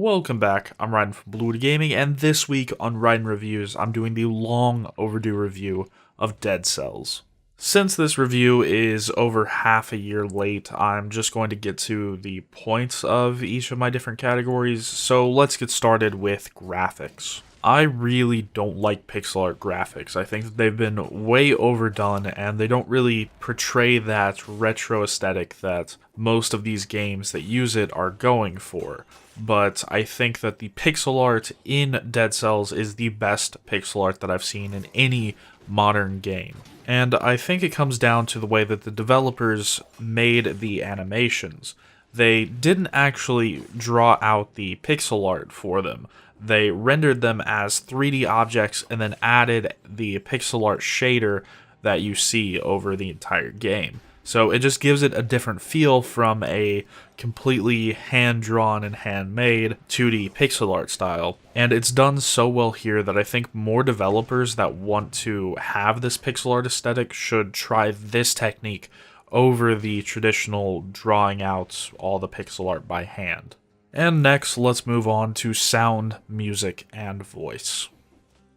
Welcome back, I'm Raiden from Blue Gaming, and this week on Raiden Reviews, I'm doing the long overdue review of Dead Cells. Since this review is over half a year late, I'm just going to get to the points of each of my different categories, so let's get started with graphics. I really don't like pixel art graphics. I think that they've been way overdone and they don't really portray that retro aesthetic that most of these games that use it are going for. But I think that the pixel art in Dead Cells is the best pixel art that I've seen in any modern game. And I think it comes down to the way that the developers made the animations. They didn't actually draw out the pixel art for them. They rendered them as 3D objects and then added the pixel art shader that you see over the entire game. So it just gives it a different feel from a completely hand-drawn and handmade 2D pixel art style. And it's done so well here that I think more developers that want to have this pixel art aesthetic should try this technique over the traditional drawing out all the pixel art by hand. And next, let's move on to sound, music, and voice.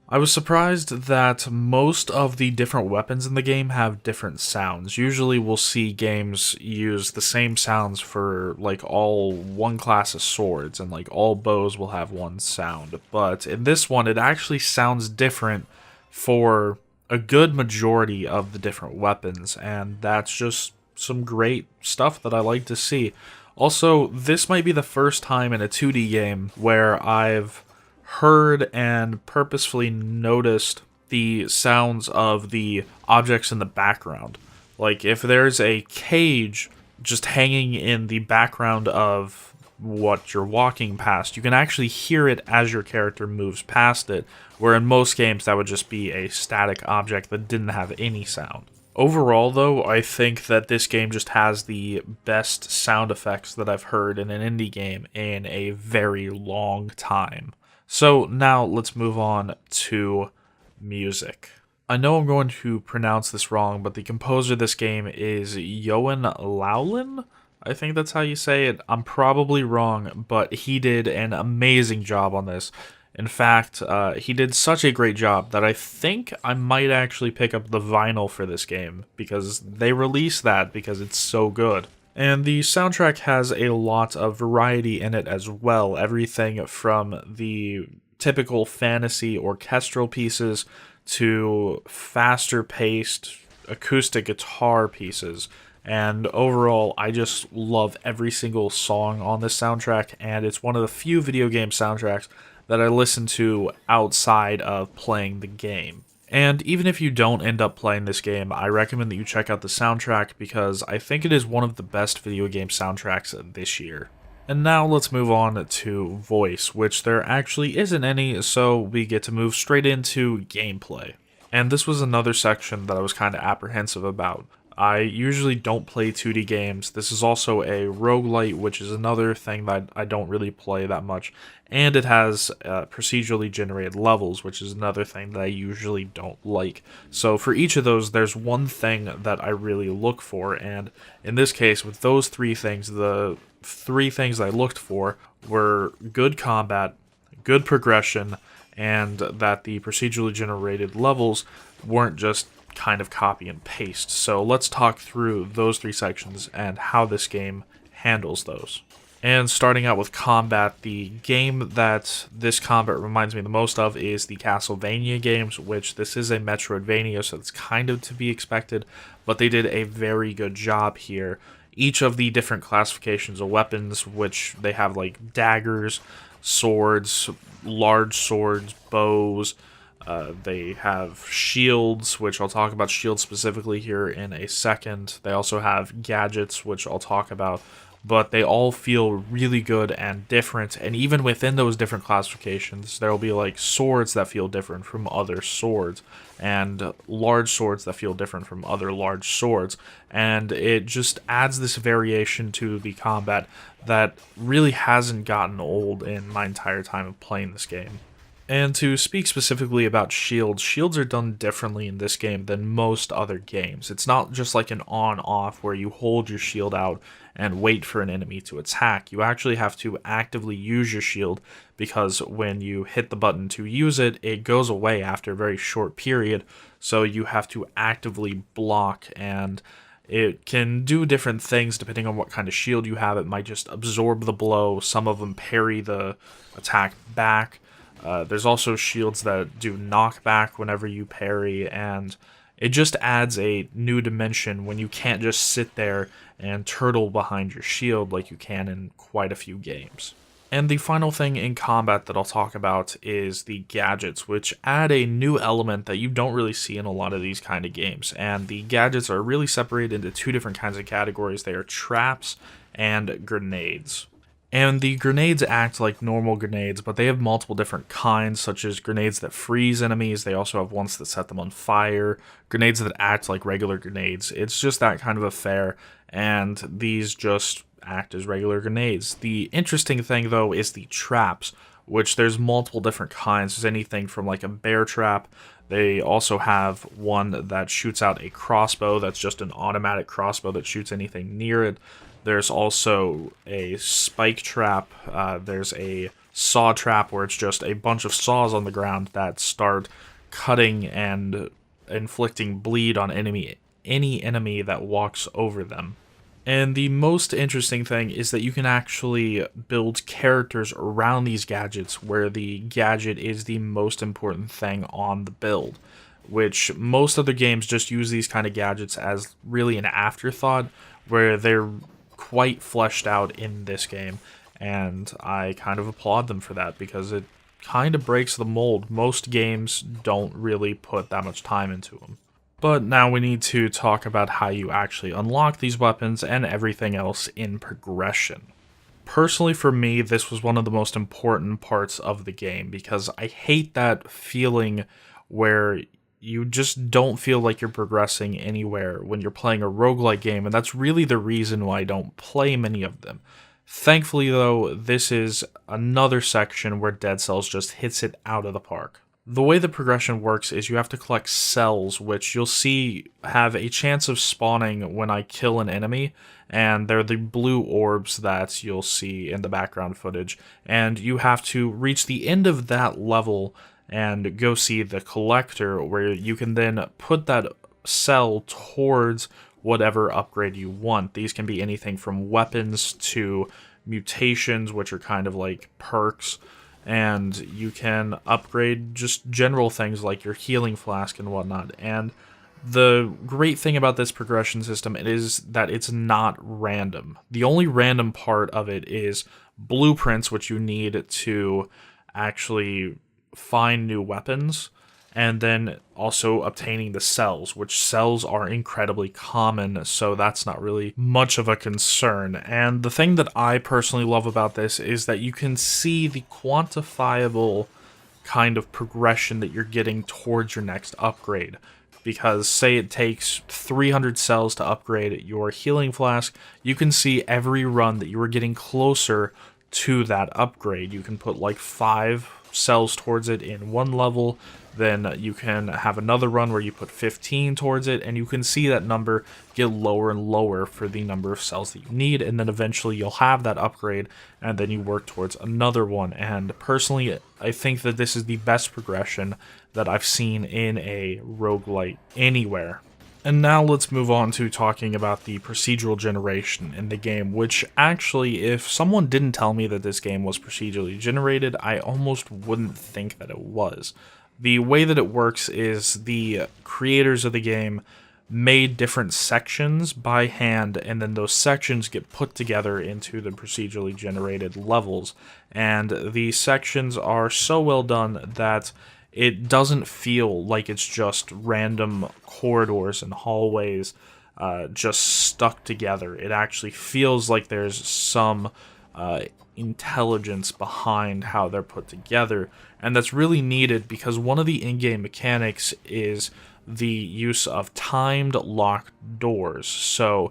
I was surprised that most of the different weapons in the game have different sounds. Usually we'll see games use the same sounds for like all one class of swords, and like all bows will have one sound. But in this one, it actually sounds different for a good majority of the different weapons, and that's just some great stuff that I like to see. Also, this might be the first time in a 2D game where I've heard and purposefully noticed the sounds of the objects in the background. Like, if there's a cage just hanging in the background of what you're walking past, you can actually hear it as your character moves past it, where in most games that would just be a static object that didn't have any sound. Overall, though, I think that this game just has the best sound effects that I've heard in an indie game in a very long time. So now let's move on to music. I know I'm going to pronounce this wrong, but the composer of this game is Johan Laulin? I think that's how you say it. I'm probably wrong, but he did an amazing job on this. In fact, he did such a great job that I think I might actually pick up the vinyl for this game, because they released that because it's so good. And the soundtrack has a lot of variety in it as well, everything from the typical fantasy orchestral pieces to faster-paced acoustic guitar pieces. And overall, I just love every single song on this soundtrack, and it's one of the few video game soundtracks that I listen to outside of playing the game. And even if you don't end up playing this game, I recommend that you check out the soundtrack because I think it is one of the best video game soundtracks this year. And now let's move on to voice, which there actually isn't any, so we get to move straight into gameplay. And this was another section that I was kind of apprehensive about. I usually don't play 2D games. This is also a roguelite, which is another thing that I don't really play that much. And it has procedurally generated levels, which is another thing that I usually don't like. So for each of those, there's one thing that I really look for. And in this case, with those three things, the three things I looked for were good combat, good progression, and that the procedurally generated levels weren't just kind of copy and paste. So let's talk through those three sections and how this game handles those. And starting out with combat, the game that this combat reminds me the most of is the Castlevania games, which this is a Metroidvania, so it's kind of to be expected, but they did a very good job here. Each of the different classifications of weapons, which they have like daggers, swords, large swords, bows, they have shields, which I'll talk about shields specifically here in a second. They also have gadgets, which I'll talk about, but they all feel really good and different. And even within those different classifications, there will be like swords that feel different from other swords, and large swords that feel different from other large swords. And it just adds this variation to the combat that really hasn't gotten old in my entire time of playing this game. And to speak specifically about shields, shields are done differently in this game than most other games. It's not just like an on-off where you hold your shield out and wait for an enemy to attack. You actually have to actively use your shield because when you hit the button to use it, it goes away after a very short period. So you have to actively block, and it can do different things depending on what kind of shield you have. It might just absorb the blow. Some of them parry the attack back. There's also shields that do knockback whenever you parry, and it just adds a new dimension when you can't just sit there and turtle behind your shield like you can in quite a few games. And the final thing in combat that I'll talk about is the gadgets, which add a new element that you don't really see in a lot of these kind of games. And the gadgets are really separated into two different kinds of categories. They are traps and grenades. And the grenades act like normal grenades, but they have multiple different kinds, such as grenades that freeze enemies. They also have ones that set them on fire, grenades that act like regular grenades. It's just that kind of affair, and these just act as regular grenades. The interesting thing, though, is the traps, which there's multiple different kinds. There's anything from like a bear trap. They also have one that shoots out a crossbow that's just an automatic crossbow that shoots anything near it. There's also a spike trap. There's a saw trap where it's just a bunch of saws on the ground that start cutting and inflicting bleed on any enemy that walks over them. And the most interesting thing is that you can actually build characters around these gadgets, where the gadget is the most important thing on the build, which most other games just use these kind of gadgets as really an afterthought, where they're quite fleshed out in this game, and I kind of applaud them for that because it kind of breaks the mold. Most games don't really put that much time into them. But now we need to talk about how you actually unlock these weapons and everything else in progression. Personally, for me, this was one of the most important parts of the game because I hate that feeling where you just don't feel like you're progressing anywhere when you're playing a roguelike game, and that's really the reason why I don't play many of them. Thankfully, though, this is another section where Dead Cells just hits it out of the park. The way the progression works is you have to collect cells, which you'll see have a chance of spawning when I kill an enemy, and they're the blue orbs that you'll see in the background footage, and you have to reach the end of that level and go see the collector, where you can then put that cell towards whatever upgrade you want. These can be anything from weapons to mutations, which are kind of like perks, and you can upgrade just general things like your healing flask and whatnot. And the great thing about this progression system is that it's not random. The only random part of it is blueprints, which you need to actually find new weapons, and then also obtaining the cells, which cells are incredibly common, so that's not really much of a concern. And the thing that I personally love about this is that you can see the quantifiable kind of progression that you're getting towards your next upgrade. Because say it takes 300 cells to upgrade your healing flask, you can see every run that you are getting closer to that upgrade. You can put like 5 cells towards it in one level, then you can have another run where you put 15 towards it, and you can see that number get lower and lower for the number of cells that you need, and then eventually you'll have that upgrade, and then you work towards another one. And personally, I think that this is the best progression that I've seen in a roguelite anywhere. And now let's move on to talking about the procedural generation in the game, which actually, if someone didn't tell me that this game was procedurally generated, I almost wouldn't think that it was. The way that it works is the creators of the game made different sections by hand, and then those sections get put together into the procedurally generated levels. And the sections are so well done that it doesn't feel like it's just random corridors and hallways just stuck together. It actually feels like there's some intelligence behind how they're put together, and that's really needed because one of the in-game mechanics is the use of timed locked doors. So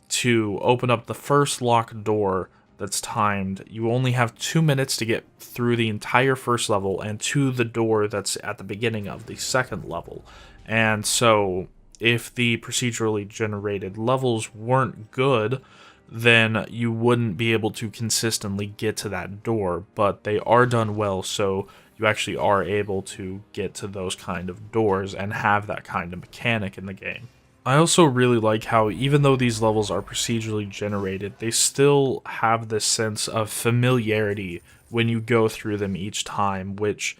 to open up the first locked door, that's timed. You only have 2 minutes to get through the entire first level and to the door that's at the beginning of the second level. And so, if the procedurally generated levels weren't good, then you wouldn't be able to consistently get to that door, but they are done well, so you actually are able to get to those kind of doors and have that kind of mechanic in the game. I also really like how, even though these levels are procedurally generated, they still have this sense of familiarity when you go through them each time, which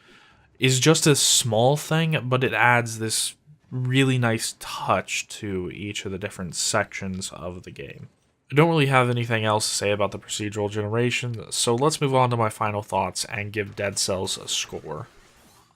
is just a small thing, but it adds this really nice touch to each of the different sections of the game. I don't really have anything else to say about the procedural generation, so let's move on to my final thoughts and give Dead Cells a score.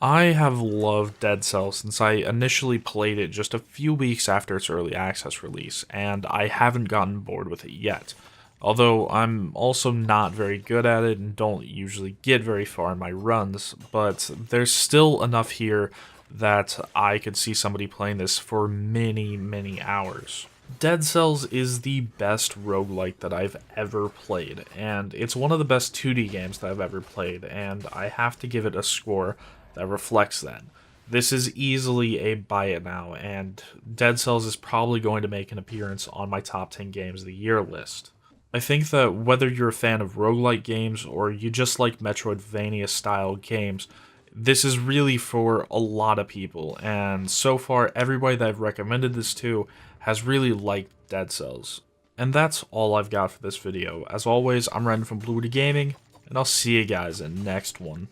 I have loved Dead Cells since I initially played it just a few weeks after its early access release, and I haven't gotten bored with it yet. Although I'm also not very good at it and don't usually get very far in my runs, but there's still enough here that I could see somebody playing this for many, many hours. Dead Cells is the best roguelike that I've ever played, and it's one of the best 2D games that I've ever played, and I have to give it a score that reflects that. This is easily a buy it now, and Dead Cells is probably going to make an appearance on my top 10 games of the year list. I think that whether you're a fan of roguelike games or you just like Metroidvania style games, this is really for a lot of people, and so far everybody that I've recommended this to has really liked Dead Cells. And that's all I've got for this video. As always, I'm Raiden from Blue Gaming, and I'll see you guys in the next one.